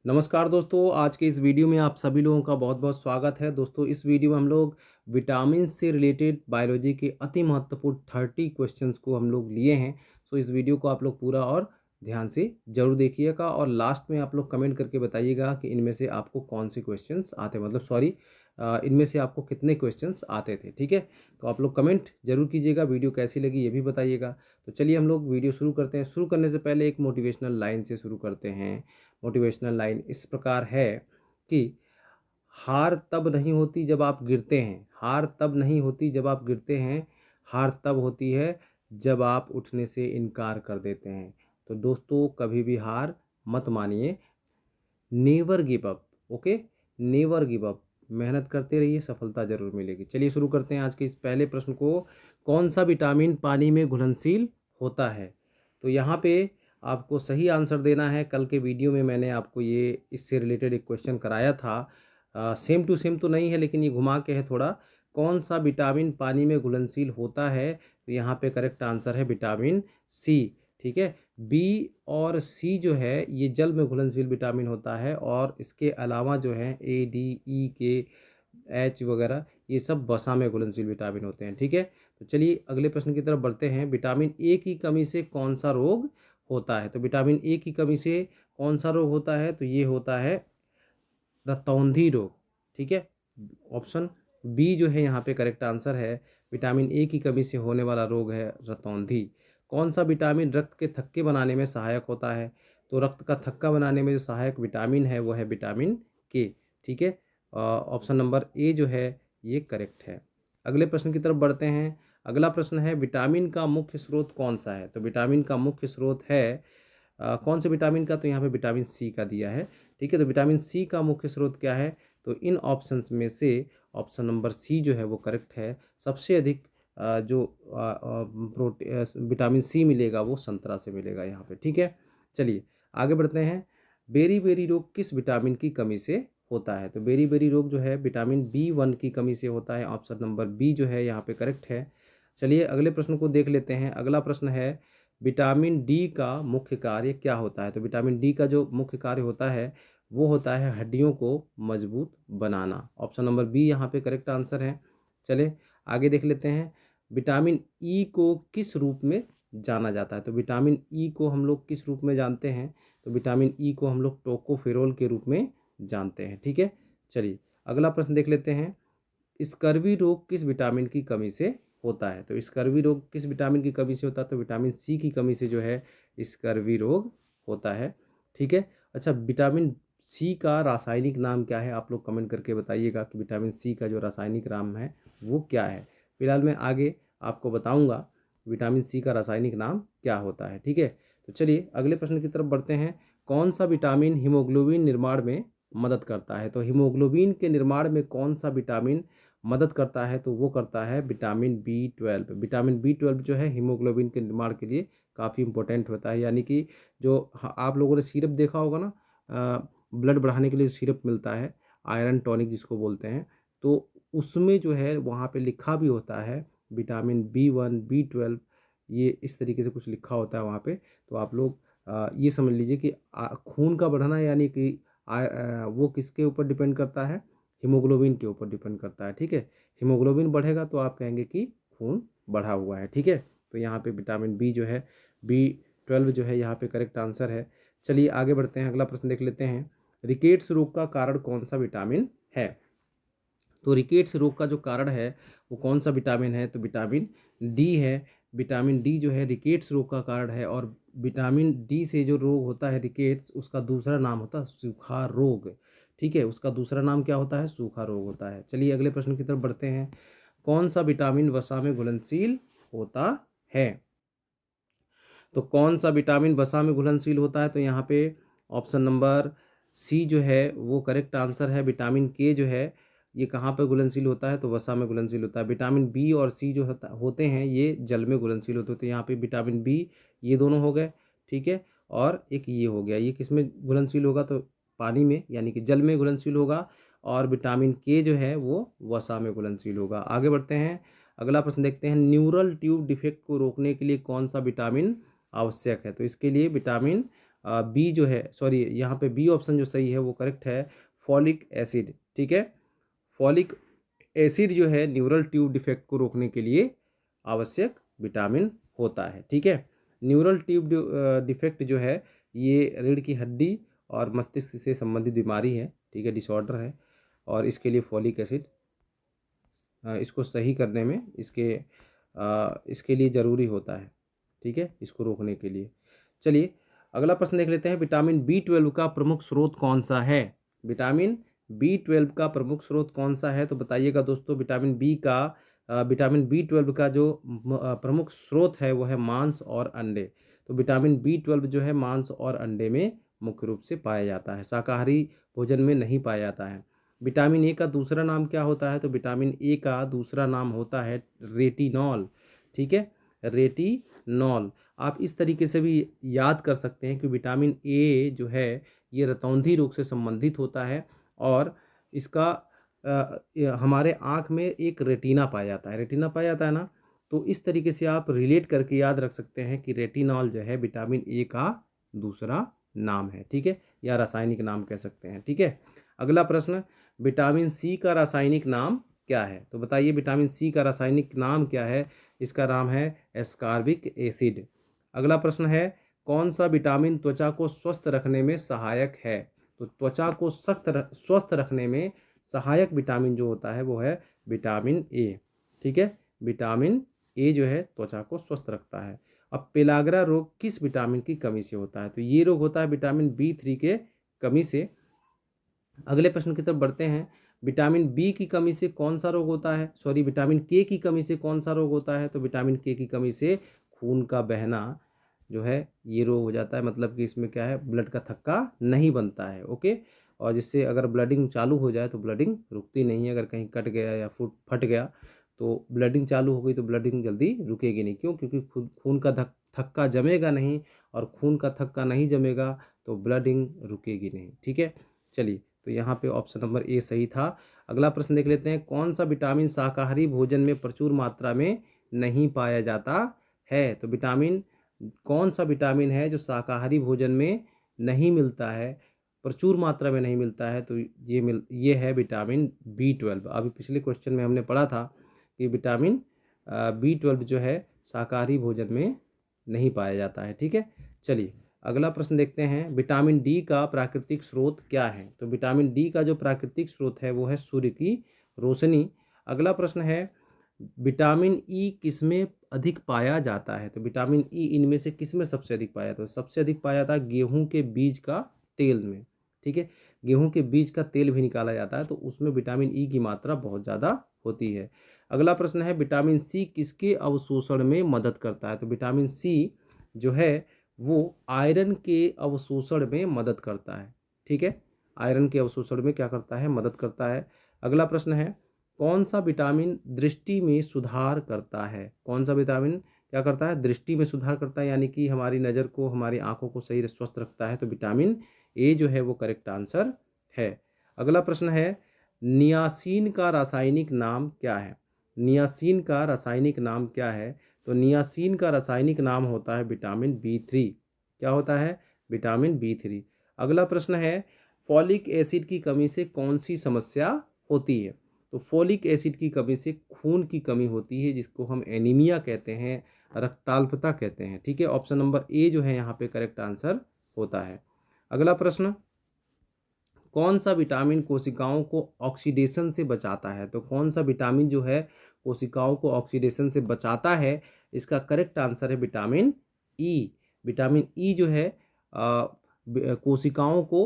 नमस्कार दोस्तों, आज के इस वीडियो में आप सभी लोगों का बहुत-बहुत स्वागत है। दोस्तों, इस वीडियो में हम लोग विटामिन से रिलेटेड बायोलॉजी के अति महत्वपूर्ण 30 क्वेश्चंस को हम लोग लिए हैं। सो इस वीडियो को आप लोग पूरा और ध्यान से ज़रूर देखिएगा और लास्ट में आप लोग कमेंट करके बताइएगा कि इनमें से आपको कौन से क्वेश्चंस आते हैं, मतलब सॉरी इनमें से आपको कितने क्वेश्चंस आते थे, ठीक है? तो आप लोग कमेंट ज़रूर कीजिएगा, वीडियो कैसी लगी ये भी बताइएगा। तो चलिए हम लोग वीडियो शुरू करते हैं। शुरू करने से पहले एक मोटिवेशनल लाइन से शुरू करते हैं। मोटिवेशनल लाइन इस प्रकार है कि हार तब नहीं होती जब आप गिरते हैं, हार तब नहीं होती जब आप गिरते हैं, हार तब होती है जब आप उठने से इनकार कर देते हैं। तो दोस्तों, कभी भी हार मत मानिए। Never give up. Okay, never give up. मेहनत करते रहिए, सफलता ज़रूर मिलेगी। चलिए शुरू करते हैं आज के इस पहले प्रश्न को। कौन सा विटामिन पानी में घुलनशील होता है? तो यहाँ पे आपको सही आंसर देना है। कल के वीडियो में मैंने आपको ये इससे रिलेटेड एक क्वेश्चन कराया था। सेम टू सेम तो नहीं है, लेकिन ये घुमा के है थोड़ा। कौन सा विटामिन पानी में घुलनशील होता है? तो यहाँ पे करेक्ट आंसर है विटामिन सी। ठीक है, बी और सी जो है ये जल में घुलनशील विटामिन होता है, और इसके अलावा जो है ए, डी, ई, के, एच वगैरह ये सब वसा में घुलनशील विटामिन होते हैं। ठीक है, तो चलिए अगले प्रश्न की तरफ बढ़ते हैं। विटामिन ए की कमी से कौन सा रोग होता है? तो विटामिन ए की कमी से कौन सा रोग होता है? तो ये होता है रतौंधी रोग। ठीक है, ऑप्शन बी जो है यहाँ पे करेक्ट आंसर है। विटामिन ए की कमी से होने वाला रोग है रतौंधी। कौन सा विटामिन रक्त के थक्के बनाने में सहायक होता है? तो रक्त का थक्का बनाने में जो सहायक विटामिन है वो है विटामिन के। ठीक है, ऑप्शन नंबर ए जो है ये करेक्ट है। अगले प्रश्न की तरफ बढ़ते हैं। अगला प्रश्न है विटामिन का मुख्य स्रोत कौन सा है? तो विटामिन का मुख्य स्रोत है कौन से विटामिन का? तो यहाँ पे विटामिन सी का दिया है। ठीक है, तो विटामिन सी का मुख्य स्रोत क्या है? तो इन ऑप्शंस में से ऑप्शन नंबर सी जो है वो करेक्ट है। सबसे अधिक जो विटामिन सी मिलेगा वो संतरा से मिलेगा यहाँ पे। ठीक है, चलिए आगे बढ़ते हैं। बेरी बेरी रोग किस विटामिन की कमी से होता है? तो बेरी बेरी रोग जो है विटामिन बी 1 की कमी से होता है। ऑप्शन नंबर बी जो है यहाँ पे करेक्ट है। चलिए अगले प्रश्न को देख लेते हैं। अगला प्रश्न है विटामिन डी का मुख्य कार्य क्या होता है? तो विटामिन डी का जो मुख्य कार्य होता है वो होता है हड्डियों को मजबूत बनाना। ऑप्शन नंबर बी यहाँ पे करेक्ट आंसर है। चले आगे देख लेते हैं। विटामिन ई को किस रूप में जाना जाता है? तो विटामिन ई को हम लोग किस रूप में जानते हैं? तो विटामिन ई को हम लोग टोकोफेरोल के रूप में जानते हैं। ठीक है, चलिए अगला प्रश्न देख लेते हैं। स्कर्वी रोग किस विटामिन की कमी से होता है? तो स्कर्वी रोग किस विटामिन की कमी से होता है? तो विटामिन सी की कमी से जो है स्कर्वी रोग होता है। ठीक है, अच्छा विटामिन सी का रासायनिक नाम क्या है? आप लोग कमेंट करके बताइएगा कि विटामिन सी का जो रासायनिक नाम है वो क्या है। फिलहाल मैं आगे आपको बताऊंगा विटामिन सी का रासायनिक नाम क्या होता है। ठीक है, तो चलिए अगले प्रश्न की तरफ बढ़ते हैं। कौन सा विटामिन हीमोग्लोबिन निर्माण में मदद करता है? तो हीमोग्लोबिन के निर्माण में कौन सा विटामिन मदद करता है? तो वो करता है विटामिन बी 12। विटामिन बी 12 जो है हीमोग्लोबिन के निर्माण के लिए काफ़ी इंपॉर्टेंट होता है। यानी कि जो आप लोगों ने सिरप देखा होगा ना, ब्लड बढ़ाने के लिए सिरप मिलता है, आयरन टॉनिक जिसको बोलते हैं, तो उसमें जो है वहाँ पे लिखा भी होता है विटामिन बी 1 बी 12, ये इस तरीके से कुछ लिखा होता है वहाँ पे। तो आप लोग ये समझ लीजिए कि खून का बढ़ना यानी कि वो किसके ऊपर डिपेंड करता है? हीमोग्लोबिन के ऊपर डिपेंड करता है। ठीक है, हीमोग्लोबिन बढ़ेगा तो आप कहेंगे कि खून बढ़ा हुआ है। ठीक है, तो यहाँ पे विटामिन बी जो है बी 12 जो है यहाँ पे करेक्ट आंसर है। चलिए आगे बढ़ते हैं। अगला प्रश्न देख लेते हैं। रिकेट्स रोग का कारण कौन सा विटामिन है? तो रिकेट्स रोग का जो कारण है वो कौन सा विटामिन है? तो विटामिन डी है। विटामिन डी जो है रिकेट्स रोग का कारण है, और विटामिन डी से जो रोग होता है रिकेट्स, उसका दूसरा नाम होता है सूखा रोग। ठीक है, उसका दूसरा नाम क्या होता है? सूखा रोग होता है। चलिए अगले प्रश्न की तरफ बढ़ते हैं। कौन सा विटामिन वसा में घुलनशील होता है? तो कौन सा विटामिन वसा में घुलनशील होता है? तो यहाँ पे ऑप्शन नंबर सी जो है वो करेक्ट आंसर है। विटामिन के जो है ये कहाँ पर घुलनशील होता है? तो वसा में घुलनशील होता है। विटामिन बी और सी जो होते हैं ये जल में घुलनशील होते हैं। तो यहाँ पे विटामिन बी ये दोनों हो गए। ठीक है, और एक ये हो गया, ये किस में घुलनशील होगा? तो पानी में यानी कि जल में घुलनशील होगा। और विटामिन के जो है वो वसा में घुलनशील होगा। आगे बढ़ते हैं। अगला प्रश्न देखते हैं। न्यूरल ट्यूब डिफेक्ट को रोकने के लिए कौन सा विटामिन आवश्यक है? तो इसके लिए विटामिन बी जो है, सॉरी यहाँ पे बी ऑप्शन जो सही है वो करेक्ट है, फॉलिक एसिड। ठीक है, फॉलिक एसिड जो है न्यूरल ट्यूब डिफेक्ट को रोकने के लिए आवश्यक विटामिन होता है। ठीक है, न्यूरल ट्यूब डिफेक्ट जो है ये रीढ़ की हड्डी और मस्तिष्क से संबंधित बीमारी है। ठीक है, डिसऑर्डर है, और इसके लिए फॉलिक एसिड इसको सही करने में इसके लिए ज़रूरी होता है। ठीक है, इसको रोकने के लिए। चलिए अगला प्रश्न देख लेते हैं, विटामिन B12 का प्रमुख स्रोत कौन सा है? विटामिन B12 का प्रमुख स्रोत कौन सा है? तो बताइएगा दोस्तों। विटामिन B12 का जो प्रमुख स्रोत है वो है मांस और अंडे। तो विटामिन B12 जो है मांस और अंडे में मुख्य रूप से पाया जाता है, शाकाहारी भोजन में नहीं पाया जाता है। विटामिन ए का दूसरा नाम क्या होता है? तो विटामिन ए का दूसरा नाम होता है रेटिनॉल। ठीक है, रेटिनॉल। आप इस तरीके से भी याद कर सकते हैं कि विटामिन ए जो है ये रतौंधी रोग से संबंधित होता है, और इसका हमारे आँख में एक रेटिना पाया जाता है, रेटिना पाया जाता है ना। तो इस तरीके से आप रिलेट करके याद रख सकते हैं कि रेटिनॉल जो है विटामिन ए का दूसरा नाम है। ठीक है, या रासायनिक नाम कह सकते हैं। ठीक है, अगला प्रश्न, विटामिन सी का रासायनिक नाम क्या है? तो बताइए विटामिन सी का रासायनिक नाम क्या है? इसका नाम है एस्कॉर्बिक एसिड। अगला प्रश्न है, कौन सा विटामिन त्वचा को स्वस्थ रखने में सहायक है? तो त्वचा को स्वस्थ रखने में सहायक विटामिन जो होता है वो है विटामिन ए। ठीक है, विटामिन ए जो है त्वचा को स्वस्थ रखता है। अब पेलाग्रा रोग किस विटामिन की कमी से होता है? तो ये रोग होता है विटामिन B3 के कमी से। अगले प्रश्न की तरफ बढ़ते हैं, विटामिन बी की कमी से कौन सा रोग होता है? सॉरी, विटामिन के की कमी से कौन सा रोग होता है? तो विटामिन के की कमी से खून का बहना जो है ये रोग हो जाता है। मतलब कि इसमें क्या है, ब्लड का थक्का नहीं बनता है। ओके, और जिससे अगर ब्लडिंग चालू हो जाए तो ब्लडिंग रुकती नहीं है। अगर कहीं कट गया या फुट फट गया तो ब्लडिंग चालू हो गई तो ब्लडिंग जल्दी रुकेगी नहीं। क्यों? क्योंकि खून का थक्का जमेगा नहीं, और खून का थक्का नहीं जमेगा तो ब्लडिंग रुकेगी नहीं। ठीक है, चलिए तो यहाँ पे ऑप्शन नंबर ए सही था। अगला प्रश्न देख लेते हैं, कौन सा विटामिन शाकाहारी भोजन में प्रचुर मात्रा में नहीं पाया जाता है? तो कौन सा विटामिन है जो शाकाहारी भोजन में नहीं मिलता है, प्रचुर मात्रा में नहीं मिलता है? तो ये है विटामिन B12। अभी पिछले क्वेश्चन में हमने पढ़ा था कि विटामिन B12 जो है शाकाहारी भोजन में नहीं पाया जाता है। ठीक है, चलिए अगला प्रश्न देखते हैं, विटामिन डी का प्राकृतिक स्रोत क्या है? तो विटामिन डी का जो प्राकृतिक स्रोत है वो है सूर्य की रोशनी। अगला प्रश्न है, विटामिन ई किसमें अधिक पाया जाता है? तो विटामिन ई इनमें से किसमें सबसे अधिक पाया जाता है? सबसे अधिक पाया जाता है गेहूं के बीज का तेल में। ठीक है, गेहूं के बीज का तेल भी निकाला जाता है तो उसमें विटामिन ई की मात्रा बहुत ज़्यादा होती है। अगला प्रश्न है, विटामिन सी किसके अवशोषण में मदद करता है? तो विटामिन सी जो है वो आयरन के अवशोषण में मदद करता है। ठीक है, आयरन के अवशोषण में क्या करता है? मदद करता है। अगला प्रश्न है, कौन सा विटामिन दृष्टि में सुधार करता है? कौन सा विटामिन क्या करता है? दृष्टि में सुधार करता है, यानी कि हमारी नज़र को, हमारी आंखों को सही स्वस्थ रखता है। तो विटामिन ए जो है वो करेक्ट आंसर है। अगला प्रश्न है, नियासिन का रासायनिक नाम क्या है? नियासिन का रासायनिक नाम क्या है? तो नियासिन का रासायनिक नाम होता है विटामिन B3। क्या होता है? Vitamin B3। अगला प्रश्न है, फॉलिक एसिड की कमी से कौन सी समस्या होती है? तो फॉलिक एसिड की कमी से खून की कमी होती है, जिसको हम एनीमिया कहते हैं, रक्ताल्पता कहते हैं। ठीक है, ऑप्शन नंबर ए जो है यहाँ पे करेक्ट आंसर होता है। अगला प्रश्न, कौन सा विटामिन कोशिकाओं को ऑक्सीडेशन से बचाता है? तो कौन सा विटामिन जो है कोशिकाओं को ऑक्सीडेशन से बचाता है? इसका करेक्ट आंसर है विटामिन ई। विटामिन ई जो है कोशिकाओं को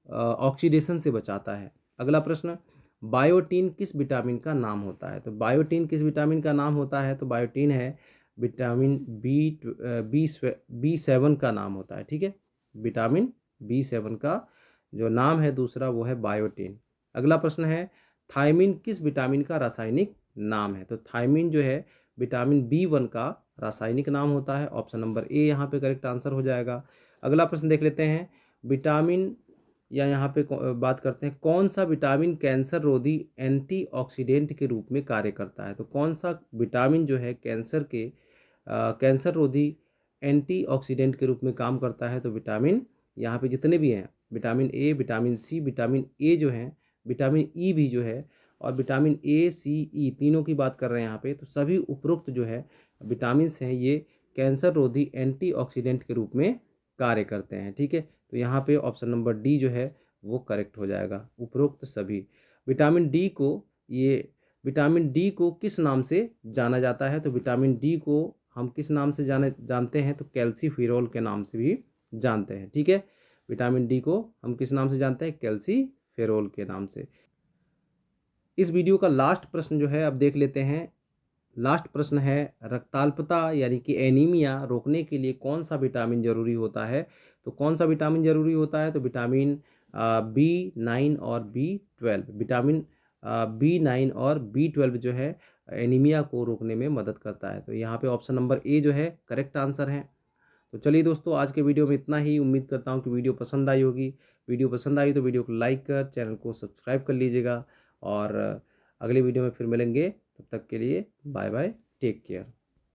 ऑक्सीडेशन से बचाता है। अगला प्रश्न, बायोटीन किस विटामिन का नाम होता है? तो बायोटीन किस विटामिन का नाम होता है? तो बायोटीन है विटामिन B7 का नाम होता है। ठीक है, विटामिन B7 का जो नाम है दूसरा वो है बायोटीन। अगला प्रश्न है, थायमिन किस विटामिन का रासायनिक नाम है? तो थायमिन जो है विटामिन B1 का रासायनिक नाम होता है। ऑप्शन नंबर ए यहाँ पे करेक्ट आंसर हो जाएगा। अगला प्रश्न देख लेते हैं, विटामिन या यहाँ पे बात करते हैं, कौन सा विटामिन कैंसर रोधी एंटीऑक्सीडेंट के रूप में कार्य करता है? तो कौन सा विटामिन जो है कैंसर रोधी एंटीऑक्सीडेंट के रूप में काम करता है? तो विटामिन यहाँ पे जितने भी हैं vitamin A, vitamin C, vitamin A जो है, विटामिन ई भी जो है, और विटामिन ए, सी, ई तीनों की बात कर रहे हैं यहाँ पे, तो सभी उपरोक्त जो है विटामिन्स हैं ये कैंसर रोधी एंटीऑक्सीडेंट के रूप में कार्य करते हैं। ठीक है, तो यहाँ पे ऑप्शन नंबर डी जो है वो करेक्ट हो जाएगा, उपरोक्त सभी। विटामिन डी को विटामिन डी को किस नाम से जाना जाता है? तो विटामिन डी को हम किस नाम से जानते हैं? तो कैल्सीफेरॉल के नाम से भी जानते हैं। ठीक है, विटामिन डी को हम किस नाम से जानते हैं? कैल्सीफेरॉल के नाम से। इस वीडियो का लास्ट प्रश्न जो है अब देख लेते हैं। लास्ट प्रश्न है, रक्ताल्पता यानी कि एनीमिया रोकने के लिए कौन सा विटामिन जरूरी होता है? तो कौन सा विटामिन जरूरी होता है? तो विटामिन B9 और B12। विटामिन B9 और B12 जो है एनीमिया को रोकने में मदद करता है। तो यहाँ पे ऑप्शन नंबर ए जो है करेक्ट आंसर है। तो चलिए दोस्तों, आज के वीडियो में इतना ही। उम्मीद करता हूँ कि वीडियो पसंद आई होगी। वीडियो पसंद आई तो वीडियो को लाइक कर, चैनल को सब्सक्राइब कर लीजिएगा, और अगले वीडियो में फिर मिलेंगे। तब तक के लिए बाय बाय, टेक केयर।